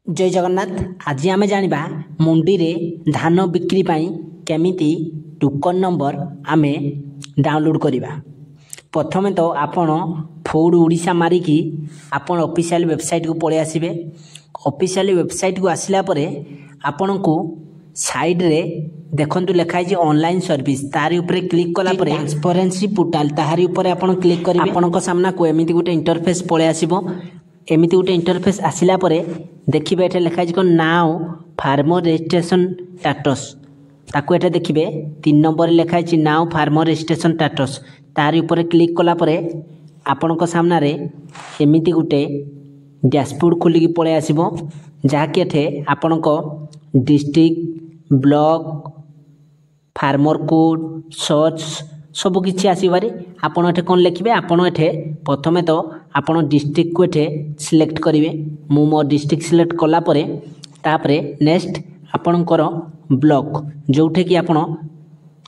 जय जगन्नाथ। आज आम जाना मंडी रे धान बिक्री पाई केमिति टोकन नंबर आम डाउनलोड करवा। प्रथमे तो आपण फूड ओडिशा मारिकी आपण ऑफिशियल वेबसाइट को पळे आसीबे। ऑफिशियल वेबसाइट को आसिला परे आपण को साइड रे देखंतु लिखाई जे ऑनलाइन सर्विस तारी ऊपर क्लिक कला परे ट्रांसपेरेंसी पोर्टल ताहारी ऊपर आपण क्लिक करिवे। आपण को सामना को एमिति गुटे इंटरफेस पळे आसीबो। एमिति गोटे इंटरफेस आसिला परे देखिबे एठे लिखा जे नाउ फार्मर रजिस्ट्रेशन स्टेटस ताको एठे देखिबे 3 नंबर लिखा जे नाउ फार्मर रजिस्ट्रेशन स्टेटस तारी ऊपर क्लिक कला परे आपन को सामना रे एमिति गोटे डैशबोर्ड खोली की पळे आसीबो जहा कि एठे आपन को district block farmer code search सब किछि आसीबारे आपण एठे कोन लिखिबे। आपण एठे प्रथमे तो आपण डिस्ट्रिक्ट को एठे सिलेक्ट करिवे। मु मो डिस्ट्रिक्ट सिलेक्ट कला परे तापरे नेक्स्ट आपण कर ब्लॉक जोठे कि आपण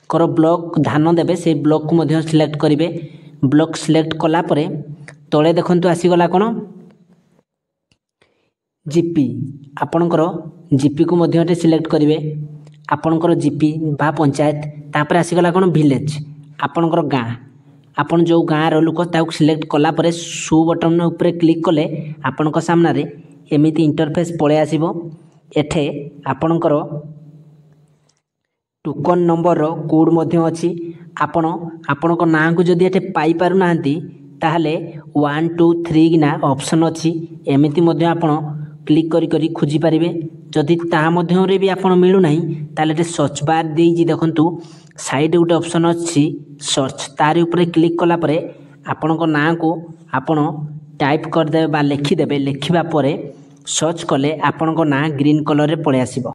कर ब्लॉक धान देबे से ब्लॉक को मध्य सिलेक्ट करिवे। ब्लॉक सिलेक्ट कला परे तळे देखंतु आसी गला कोन जीपी आपण कर जीपी को मध्य एठे सिलेक्ट करिवे। आपण कर जीपी बा पंचायत तापरे आसी गला कोन विलेज आपणकर गाँ आपण जो गाँ लोक ताक सिलेक्ट कला परे शो बटन ऊपर क्लिक कले आपण सामना रे एमिति इंटरफेस पळे आसीबो। एठे आपणकर टोकन नंबर रो कोड मध्य अछि। आपण नाँ को जदि एठे पाई पारु नांती ताहले 1 2 3 गिना ऑप्शन अछि। एमिति मध्य आपण क्लिक करी करी खोजी पारिबे। जदि ता मध्य रे भी आपण मिलु नाही ताले एठे सर्च बार देई जी देखंतु साइड गोटे ऑप्शन अच्छी सर्च तारी ऊपर क्लिक कला परे आपण को नाँ को आपण टाइप करदे बा लिखिदेबे। लिखिबा परे सर्च कले आपण को नाँ ग्रीन कलर रे पळे आसीबो।